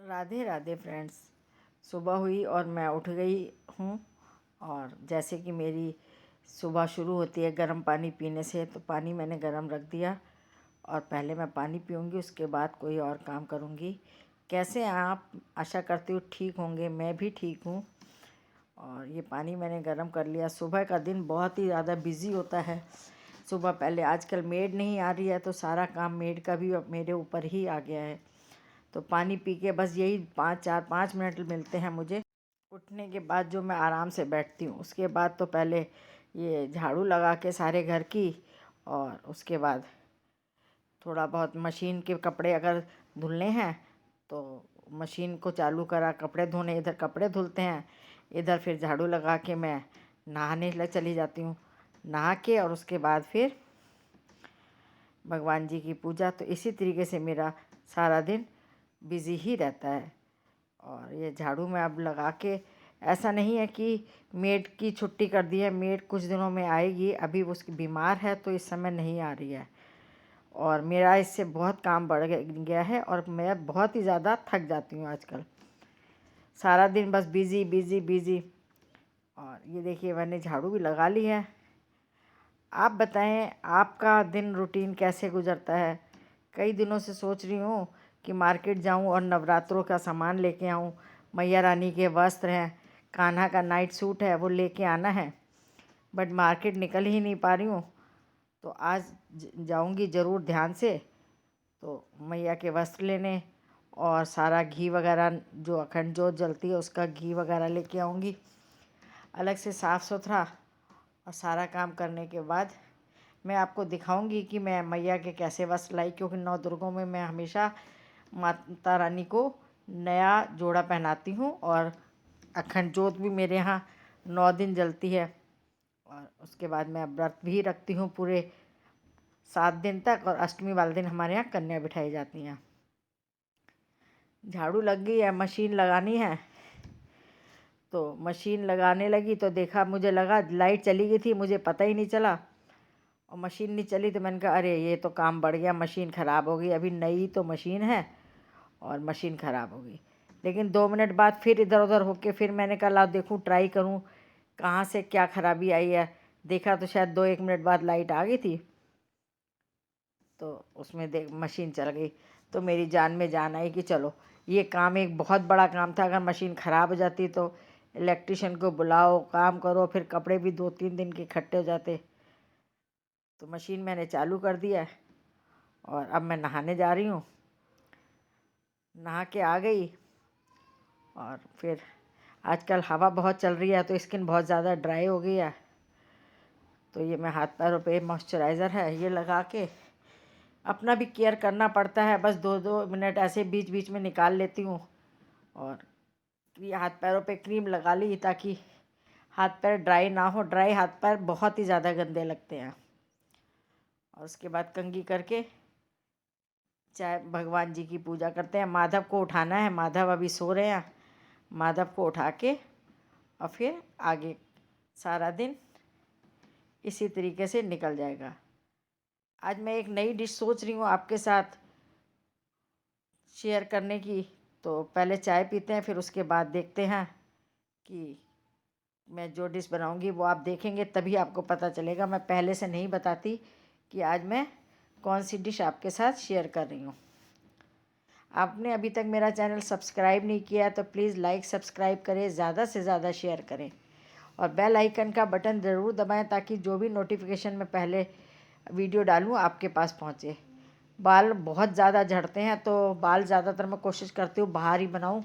Radhe Radhe friends. सुबह हुई और मैं उठ गई हूँ। और जैसे कि मेरी सुबह शुरू होती है गर्म पानी पीने से, तो पानी मैंने गर्म रख दिया और पहले मैं पानी पीऊँगी, उसके बाद कोई और काम करूँगी। कैसे आप? आशा करती हूँ ठीक होंगे, मैं भी ठीक हूँ। और ये पानी मैंने गर्म कर लिया। सुबह का दिन बहुत ही ज़्यादा बिज़ी होता है। सुबह पहले आजकल मेड नहीं आ रही है, तो सारा काम मेड का भी अब मेरे ऊपर ही आ गया है। तो पानी पी के बस यही 5 मिलते हैं मुझे। उठने के बाद जो मैं आराम से बैठती हूँ, उसके बाद तो पहले ये झाड़ू लगा के सारे घर की, और उसके बाद थोड़ा बहुत मशीन के कपड़े अगर धुलने हैं तो मशीन को चालू करा, कपड़े धोने, इधर कपड़े धुलते हैं, इधर फिर झाड़ू लगा के मैं नहाने लग चली जाती हूँ। नहा के और उसके बाद फिर भगवान जी की पूजा। तो इसी तरीके से मेरा सारा दिन बिज़ी ही रहता है। और ये झाड़ू में अब लगा के, ऐसा नहीं है कि मेड की छुट्टी कर दी है, मेड कुछ दिनों में आएगी, अभी उसकी बीमार है तो इस समय नहीं आ रही है। और मेरा इससे बहुत काम बढ़ गया है और मैं बहुत ही ज़्यादा थक जाती हूँ आजकल। सारा दिन बस बिज़ी बिज़ी बिज़ी। और ये देखिए मैंने झाड़ू भी लगा ली है। आप बताएं आपका दिन रूटीन कैसे गुजरता है? कई दिनों से सोच रही हूँ कि मार्केट जाऊँ और नवरात्रों का सामान लेके आऊँ। मैया रानी के वस्त्र हैं, कान्हा का नाइट सूट है, वो लेके आना है, बट मार्केट निकल ही नहीं पा रही हूँ। तो आज जाऊँगी ज़रूर ध्यान से, तो मैया के वस्त्र लेने, और सारा घी वगैरह जो अखंड जोत जलती है उसका घी वगैरह लेके आऊँगी अलग से साफ़ सुथरा। और सारा काम करने के बाद मैं आपको दिखाऊंगी कि मैं मैया के कैसे वस्त्र लाई, क्योंकि 9 दुर्गों में मैं हमेशा माता रानी को नया जोड़ा पहनाती हूँ। और अखंड जोत भी मेरे यहाँ 9 दिन जलती है। और उसके बाद मैं व्रत भी रखती हूँ पूरे 7 दिन तक, और अष्टमी वाले दिन हमारे यहाँ कन्या बिठाई जाती हैं। झाड़ू लग गई है, मशीन लगानी है। तो मशीन लगाने लगी तो देखा, मुझे लगा लाइट चली गई थी, मुझे पता ही नहीं चला, और मशीन नहीं चली। तो मैंने कहा अरे ये तो काम बढ़ गया, मशीन ख़राब हो गई। अभी नई तो मशीन है और मशीन ख़राब हो गई। लेकिन 2 मिनट बाद फिर इधर उधर होके फिर मैंने कहा ला देखूँ, ट्राई करूँ कहाँ से क्या ख़राबी आई है। देखा तो शायद 2-1 मिनट बाद लाइट आ गई थी, तो उसमें देख मशीन चल गई। तो मेरी जान में जान आई कि चलो ये काम एक बहुत बड़ा काम था। अगर मशीन ख़राब हो जाती तो इलेक्ट्रिशियन को बुलाओ, काम करो, फिर कपड़े भी 2-3 दिन के इकट्ठे हो जाते। तो मशीन मैंने चालू कर दिया है और अब मैं नहाने जा रही हूँ। नहा के आ गई, और फिर आजकल हवा बहुत चल रही है तो स्किन बहुत ज़्यादा ड्राई हो गई है। तो ये मैं हाथ पैरों पे मॉइस्चराइज़र है ये लगा के अपना भी केयर करना पड़ता है। बस 2-2 मिनट ऐसे बीच बीच में निकाल लेती हूँ, और ये हाथ पैरों पे क्रीम लगा ली ताकि हाथ पैर ड्राई ना हो। ड्राई हाथ पैर बहुत ही ज़्यादा गंदे लगते हैं। और उसके बाद कंघी करके चाहे भगवान जी की पूजा करते हैं। माधव को उठाना है, माधव अभी सो रहे हैं। माधव को उठा के और फिर आगे सारा दिन इसी तरीके से निकल जाएगा। आज मैं एक नई डिश सोच रही हूँ आपके साथ शेयर करने की। तो पहले चाय पीते हैं, फिर उसके बाद देखते हैं कि मैं जो डिश बनाऊंगी वो आप देखेंगे तभी आपको पता चलेगा। मैं पहले से नहीं बताती कि आज मैं कौन सी डिश आपके साथ शेयर कर रही हूँ। आपने अभी तक मेरा चैनल सब्सक्राइब नहीं किया तो प्लीज़ लाइक सब्सक्राइब करें, ज़्यादा से ज़्यादा शेयर करें, और बेल आइकन का बटन ज़रूर दबाएं ताकि जो भी नोटिफिकेशन मैं पहले वीडियो डालूँ आपके पास पहुँचे। बाल बहुत ज़्यादा झड़ते हैं तो बाल ज़्यादातर मैं कोशिश करती हूँ बाहर ही बनाऊँ,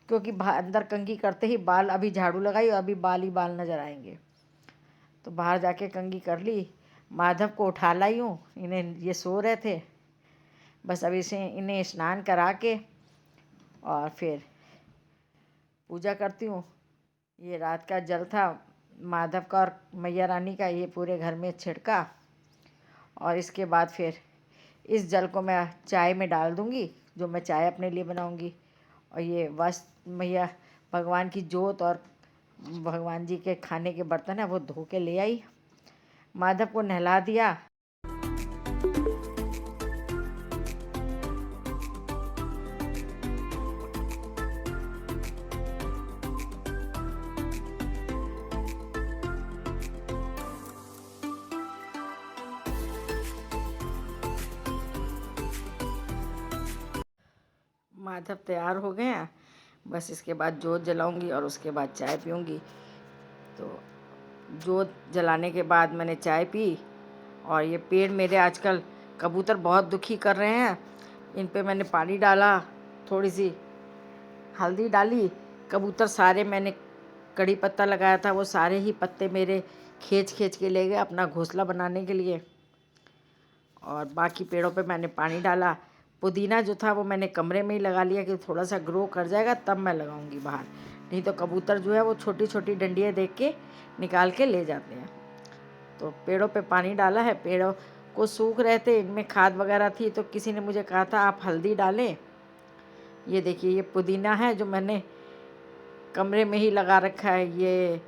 क्योंकि अंदर कंघी करते ही बाल, अभी झाड़ू लगाई और अभी बाल ही बाल नज़र आएंगे। तो बाहर जाके कंघी कर ली। माधव को उठा लाई हूँ, इन्हें ये सो रहे थे। बस अभी से इन्हें स्नान करा के और फिर पूजा करती हूँ। ये रात का जल था माधव का और मैया रानी का, ये पूरे घर में छिड़का, और इसके बाद फिर इस जल को मैं चाय में डाल दूँगी, जो मैं चाय अपने लिए बनाऊँगी। और ये वस्त्र मैया भगवान की जोत और भगवान जी के खाने के बर्तन है वो धो के ले आई। माधव को नहला दिया। माधव तैयार हो गए हैं। बस इसके बाद जोत जलाऊंगी और उसके बाद चाय पीऊंगी। तो जोत जलाने के बाद मैंने चाय पी। और ये पेड़ मेरे आजकल कबूतर बहुत दुखी कर रहे हैं। इन पे मैंने पानी डाला, थोड़ी सी हल्दी डाली। कबूतर सारे, मैंने कड़ी पत्ता लगाया था, वो सारे ही पत्ते मेरे खींच खींच के ले गए अपना घोंसला बनाने के लिए। और बाकी पेड़ों पे मैंने पानी डाला। पुदीना जो था वो मैंने कमरे में ही लगा लिया कि थोड़ा सा ग्रो कर जाएगा तब मैं लगाऊंगी बाहर। नहीं तो कबूतर जो है वो छोटी छोटी डंडियाँ देख के निकाल के ले जाते हैं। तो पेड़ों पे पानी डाला है, पेड़ों को सूख रहे थे, इनमें खाद वगैरह थी, तो किसी ने मुझे कहा था आप हल्दी डालें। ये देखिए, ये पुदीना है जो मैंने कमरे में ही लगा रखा है। ये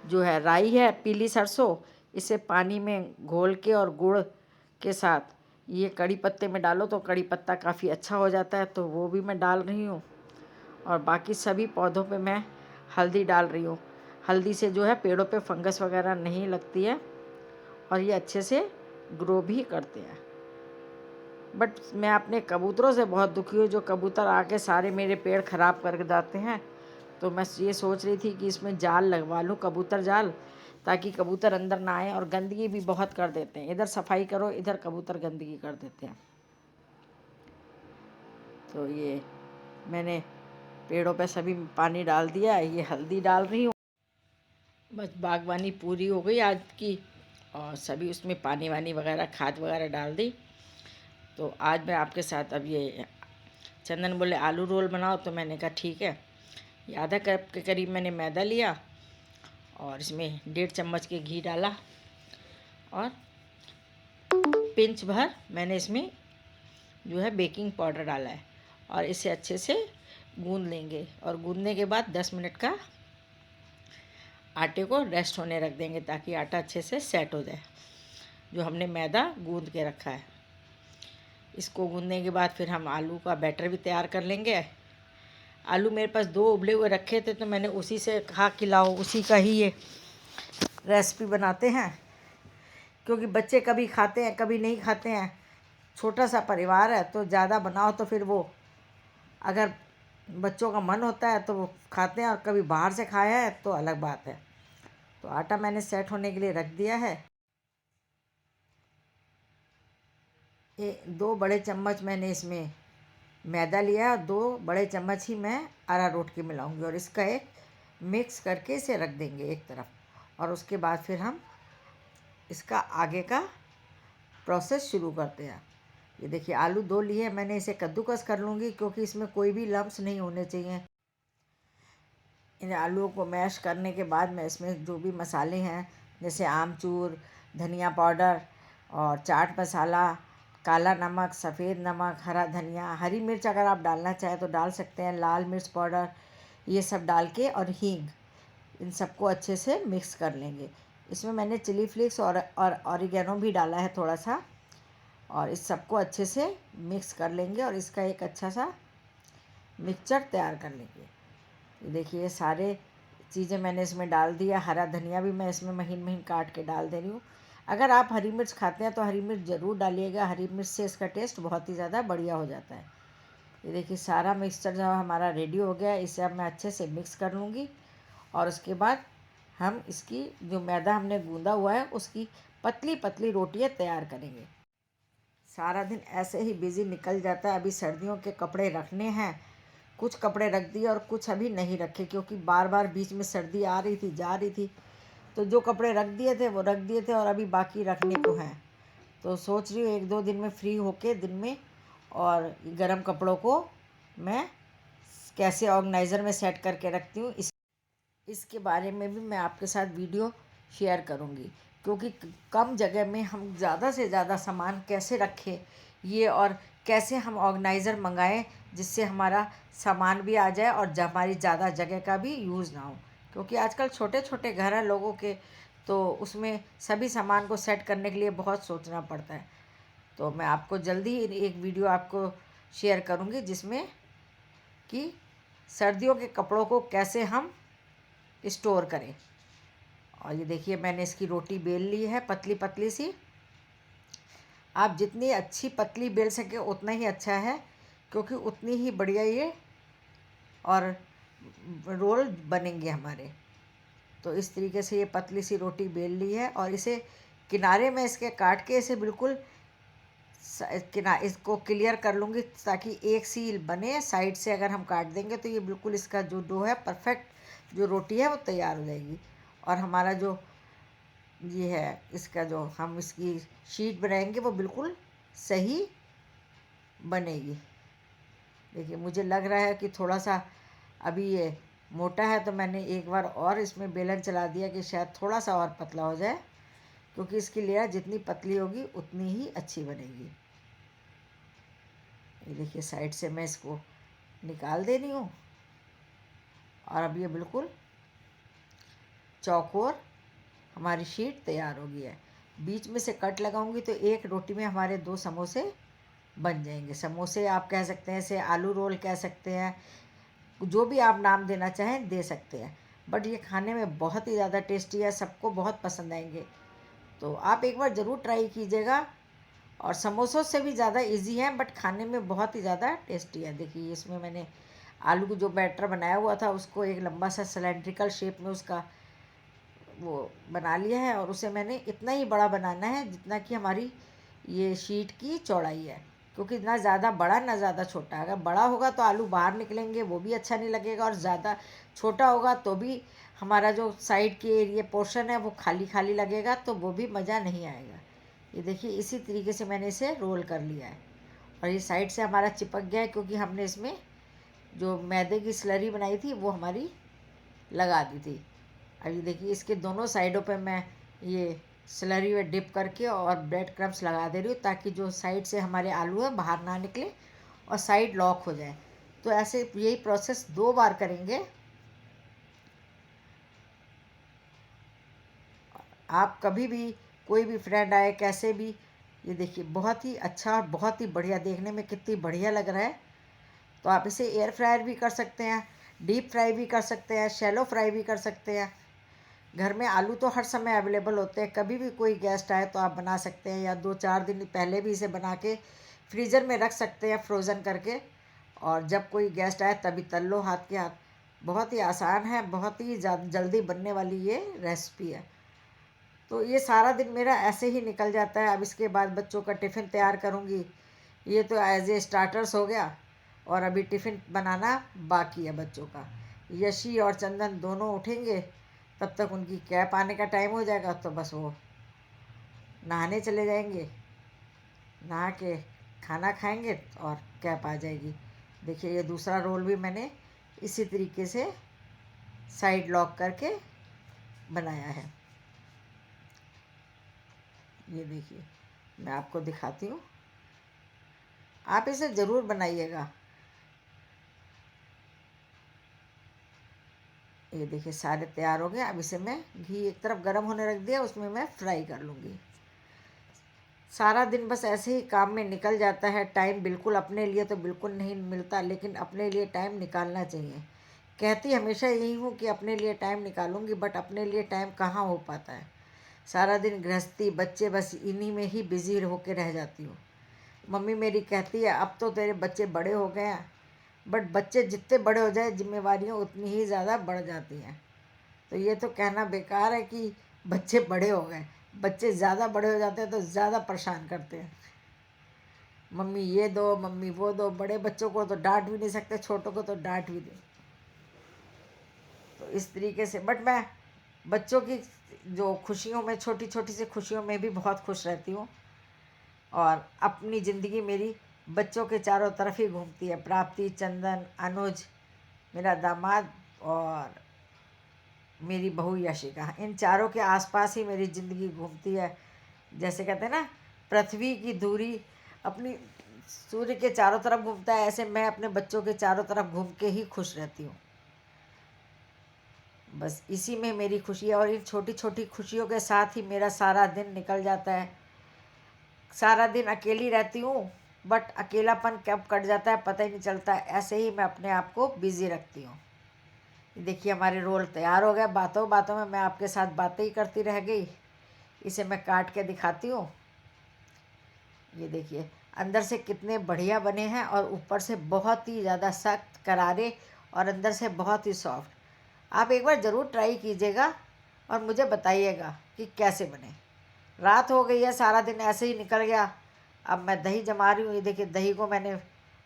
जो है राई है, पीली सरसों, इसे पानी में घोल के और गुड़ के साथ ये कड़ी पत्ते में डालो तो कड़ी पत्ता काफ़ी अच्छा हो जाता है, तो वो भी मैं डाल रही हूँ। और बाकी सभी पौधों पे मैं हल्दी डाल रही हूँ। हल्दी से जो है पेड़ों पे फंगस वगैरह नहीं लगती है और ये अच्छे से ग्रो भी करते हैं। बट मैं अपने कबूतरों से बहुत दुखी हूँ, जो कबूतर आके सारे मेरे पेड़ ख़राब कर जाते हैं। तो मैं ये सोच रही थी कि इसमें जाल लगवा लूँ, कबूतर जाल, ताकि कबूतर अंदर ना आए। और गंदगी भी बहुत कर देते हैं, इधर सफाई करो, इधर कबूतर गंदगी कर देते हैं। तो ये मैंने पेड़ों पे सभी पानी डाल दिया, ये हल्दी डाल रही हूँ। बस बागवानी पूरी हो गई आज की, और सभी उसमें पानी वानी वगैरह खाद वगैरह डाल दी। तो आज मैं आपके साथ, अब ये चंदन बोले आलू रोल बनाओ, तो मैंने कहा ठीक है। ये आधा कप के करीब मैंने मैदा लिया और इसमें 1.5 चम्मच के घी डाला और पिंच भर मैंने इसमें जो है बेकिंग पाउडर डाला है। और इसे अच्छे से गूंद लेंगे और गूंदने के बाद 10 मिनट का आटे को रेस्ट होने रख देंगे ताकि आटा अच्छे से सेट हो जाए, जो हमने मैदा गूंद के रखा है। इसको गूंदने के बाद फिर हम आलू का बैटर भी तैयार कर लेंगे। आलू मेरे पास 2 उबले हुए रखे थे, तो मैंने उसी से कहा कि लाओ उसी का ही ये रेसिपी बनाते हैं, क्योंकि बच्चे कभी खाते हैं कभी नहीं खाते हैं। छोटा सा परिवार है, तो ज़्यादा बनाओ तो फिर वो, अगर बच्चों का मन होता है तो वो खाते हैं, और कभी बाहर से खाया है तो अलग बात है। तो आटा मैंने सेट होने के लिए रख दिया है। 2 बड़े चम्मच मैंने इसमें मैदा लिया और 2 बड़े चम्मच ही मैं अरारोट की मिलाऊंगी, और इसका एक मिक्स करके इसे रख देंगे एक तरफ। और उसके बाद फिर हम इसका आगे का प्रोसेस शुरू करते हैं। ये देखिए, आलू 2 लिए मैंने, इसे कद्दूकस कर लूँगी क्योंकि इसमें कोई भी लम्स नहीं होने चाहिए। इन आलूओं को मैश करने के बाद मैं इसमें जो भी मसाले हैं, जैसे आमचूर, धनिया पाउडर और चाट मसाला, काला नमक, सफ़ेद नमक, हरा धनिया, हरी मिर्च अगर आप डालना चाहें तो डाल सकते हैं, लाल मिर्च पाउडर, ये सब डाल के, और हींग, इन सबको अच्छे से मिक्स कर लेंगे। इसमें मैंने चिली फ्लेक्स और ऑरिगेनो भी डाला है थोड़ा सा, और इस सबको अच्छे से मिक्स कर लेंगे और इसका एक अच्छा सा मिक्सचर तैयार कर लेंगे। ये देखिए, ये सारे चीज़ें मैंने इसमें डाल दिया। हरा धनिया भी मैं इसमें महीन महीन काट के डाल दे रही हूँ। अगर आप हरी मिर्च खाते हैं तो हरी मिर्च ज़रूर डालिएगा, हरी मिर्च से इसका टेस्ट बहुत ही ज़्यादा बढ़िया हो जाता है। ये देखिए, सारा मिक्सचर जो हमारा रेडी हो गया है, इसे अब मैं अच्छे से मिक्स कर लूँगी। और उसके बाद हम इसकी, जो मैदा हमने गूंदा हुआ है, उसकी पतली पतली रोटियाँ तैयार करेंगे। सारा दिन ऐसे ही बिज़ी निकल जाता है। अभी सर्दियों के कपड़े रखने हैं, कुछ कपड़े रख दिए और कुछ अभी नहीं रखे, क्योंकि बार बार बीच में सर्दी आ रही थी जा रही थी। तो जो कपड़े रख दिए थे वो रख दिए थे, और अभी बाकी रखने को हैं। तो सोच रही हूँ 1-2 दिन में फ्री होके दिन में, और गर्म कपड़ों को मैं कैसे ऑर्गेनाइज़र में सेट करके रखती हूँ, इसके बारे में भी मैं आपके साथ वीडियो शेयर करूँगी। क्योंकि कम जगह में हम ज़्यादा से ज़्यादा सामान कैसे रखें ये, और कैसे हम ऑर्गेनाइज़र मंगाएं जिससे हमारा सामान भी आ जाए और हमारी ज़्यादा जगह का भी यूज़ ना हो। क्योंकि आजकल छोटे छोटे घर हैं लोगों के, तो उसमें सभी सामान को सेट करने के लिए बहुत सोचना पड़ता है। तो मैं आपको जल्दी ही एक वीडियो आपको शेयर करूँगी जिसमें कि सर्दियों के कपड़ों को कैसे हम स्टोर करें। और ये देखिए, मैंने इसकी रोटी बेल ली है पतली पतली सी। आप जितनी अच्छी पतली बेल सके उतना ही अच्छा है, क्योंकि उतनी ही बढ़िया ये और रोल बनेंगे हमारे। तो इस तरीके से ये पतली सी रोटी बेल ली है और इसे किनारे में इसके काट के इसे बिल्कुल इसको क्लियर कर लूँगी ताकि एक सी बने। साइड से अगर हम काट देंगे तो ये बिल्कुल इसका जो डो है परफेक्ट जो रोटी है वो तैयार हो जाएगी। और हमारा जो ये है इसका जो हम इसकी शीट बनाएंगे वो बिल्कुल सही बनेगी। देखिए मुझे लग रहा है कि थोड़ा सा अभी ये मोटा है, तो मैंने एक बार और इसमें बेलन चला दिया कि शायद थोड़ा सा और पतला हो जाए, क्योंकि इसकी लेयर जितनी पतली होगी उतनी ही अच्छी बनेगी। ये देखिए साइड से मैं इसको निकाल दे रही हूँ और अब ये बिल्कुल चौकोर हमारी शीट तैयार हो गई है। बीच में से कट लगाऊंगी तो एक रोटी में हमारे 2 समोसे बन जाएंगे। समोसे आप कह सकते हैं, इसे आलू रोल कह सकते हैं, जो भी आप नाम देना चाहें दे सकते हैं। बट ये खाने में बहुत ही ज़्यादा टेस्टी है, सबको बहुत पसंद आएंगे। तो आप एक बार ज़रूर ट्राई कीजिएगा। और समोसों से भी ज़्यादा इजी है बट खाने में बहुत ही ज़्यादा टेस्टी है। देखिए इसमें मैंने आलू को जो बैटर बनाया हुआ था उसको एक लंबा सा सिलेंड्रिकल शेप में उसका वो बना लिया है, और उसे मैंने इतना ही बड़ा बनाना है जितना कि हमारी ये शीट की चौड़ाई है, क्योंकि ना ज़्यादा बड़ा ना ज़्यादा छोटा। अगर बड़ा होगा तो आलू बाहर निकलेंगे, वो भी अच्छा नहीं लगेगा, और ज़्यादा छोटा होगा तो भी हमारा जो साइड के एरिया पोर्शन है वो खाली खाली लगेगा, तो वो भी मज़ा नहीं आएगा। ये देखिए इसी तरीके से मैंने इसे रोल कर लिया है और ये साइड से हमारा चिपक गया है, क्योंकि हमने इसमें जो मैदे की स्लरी बनाई थी वो हमारी लगा दी थी। अब ये देखिए इसके दोनों साइडों पे मैं ये स्लरी में डिप करके और ब्रेड क्रम्स लगा दे रही हूँ, ताकि जो साइड से हमारे आलू है बाहर ना निकले और साइड लॉक हो जाए। तो ऐसे यही प्रोसेस 2 बार करेंगे। आप कभी भी कोई भी फ्रेंड आए कैसे भी, ये देखिए बहुत ही अच्छा और बहुत ही बढ़िया, देखने में कितनी बढ़िया लग रहा है। तो आप इसे एयर फ्रायर भी कर सकते हैं, डीप फ्राई भी कर सकते हैं, शैलो फ्राई भी कर सकते हैं। घर में आलू तो हर समय अवेलेबल होते हैं, कभी भी कोई गेस्ट आए तो आप बना सकते हैं, या 2-4 दिन पहले भी इसे बना के फ्रीज़र में रख सकते हैं फ्रोज़न करके, और जब कोई गेस्ट आए तभी तल लो हाथ के हाथ। बहुत ही आसान है, बहुत ही जल्दी बनने वाली ये रेसिपी है। तो ये सारा दिन मेरा ऐसे ही निकल जाता है। अब इसके बाद बच्चों का टिफ़िन तैयार करूँगी। ये तो एज ए स्टार्टर्स हो गया, और अभी टिफ़िन बनाना बाकी है बच्चों का। यशी और चंदन दोनों उठेंगे, तब तक उनकी कैप आने का टाइम हो जाएगा, तो बस वो नहाने चले जाएंगे, नहा के खाना खाएंगे और कैप आ जाएगी। देखिए ये दूसरा रोल भी मैंने इसी तरीके से साइड लॉक करके बनाया है। ये देखिए मैं आपको दिखाती हूँ, आप इसे ज़रूर बनाइएगा। ये देखिए सारे तैयार हो गए। अब इसे मैं घी एक तरफ गर्म होने रख दिया, उसमें मैं फ्राई कर लूँगी। सारा दिन बस ऐसे ही काम में निकल जाता है। टाइम बिल्कुल अपने लिए तो बिल्कुल नहीं मिलता, लेकिन अपने लिए टाइम निकालना चाहिए। कहती हमेशा यही हूँ कि अपने लिए टाइम निकालूंगी, बट अपने लिए टाइम कहाँ हो पाता है। सारा दिन गृहस्थी बच्चे बस इन्हीं में ही बिज़ी होकर रह जाती हूँ। मम्मी मेरी कहती है अब तो तेरे बच्चे बड़े हो गए हैं, बट बच्चे जितने बड़े हो जाए जिम्मेवारियाँ उतनी ही ज़्यादा बढ़ जाती हैं। तो ये तो कहना बेकार है कि बच्चे बड़े हो गए। बच्चे ज़्यादा बड़े हो जाते हैं तो ज़्यादा परेशान करते हैं, मम्मी ये दो मम्मी वो दो। बड़े बच्चों को तो डांट भी नहीं सकते, छोटों को तो डांट भी दे। तो इस तरीके से बट मैं बच्चों की जो खुशियों में, छोटी छोटी सी खुशियों में भी बहुत खुश रहती हूँ, और अपनी ज़िंदगी मेरी बच्चों के चारों तरफ ही घूमती है। प्राप्ति, चंदन, अनुज मेरा दामाद और मेरी बहू यशिका, इन चारों के आसपास ही मेरी ज़िंदगी घूमती है। जैसे कहते हैं ना, पृथ्वी की दूरी अपनी सूर्य के चारों तरफ घूमता है, ऐसे मैं अपने बच्चों के चारों तरफ घूम के ही खुश रहती हूँ। बस इसी में मेरी खुशी है, और इन छोटी छोटी खुशियों के साथ ही मेरा सारा दिन निकल जाता है। सारा दिन अकेली रहती हूँ, बट अकेलापन कब कट जाता है पता ही नहीं चलता। ऐसे ही मैं अपने आप को बिज़ी रखती हूँ। देखिए हमारे रोल तैयार हो गया। बातों बातों में मैं आपके साथ बातें ही करती रह गई। इसे मैं काट के दिखाती हूँ। ये देखिए अंदर से कितने बढ़िया बने हैं और ऊपर से बहुत ही ज़्यादा सख्त करारे और अंदर से बहुत ही सॉफ्ट। आप एक बार ज़रूर ट्राई कीजिएगा और मुझे बताइएगा कि कैसे बने। रात हो गई है, सारा दिन ऐसे ही निकल गया। अब मैं दही जमा रही हूँ। ये देखिए, दही को मैंने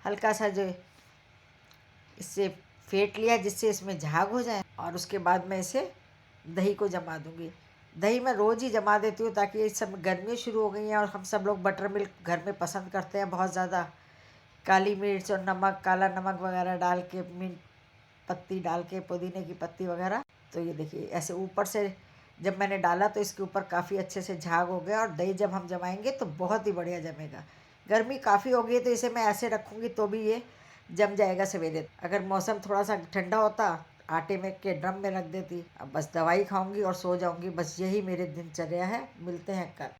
हल्का सा जो इससे फेंट लिया जिससे इसमें झाग हो जाए, और उसके बाद मैं इसे दही को जमा दूँगी। दही मैं रोज़ ही जमा देती हूँ ताकि इस समय गर्मी शुरू हो गई हैं और हम सब लोग बटर मिल्क घर में पसंद करते हैं बहुत ज़्यादा। काली मिर्च और नमक, काला नमक वगैरह डाल के, मिंट पत्ती डाल के, पुदीने की पत्ती वगैरह। तो ये देखिए, ऐसे ऊपर से जब मैंने डाला तो इसके ऊपर काफ़ी अच्छे से झाग हो गया, और दही जब हम जमाएंगे तो बहुत ही बढ़िया जमेगा। गर्मी काफ़ी हो गई है तो इसे मैं ऐसे रखूँगी तो भी ये जम जाएगा सवेरे। अगर मौसम थोड़ा सा ठंडा होता, आटे में के ड्रम में रख देती। अब बस दवाई खाऊंगी और सो जाऊंगी। बस यही मेरे दिनचर्या है। मिलते हैं कल।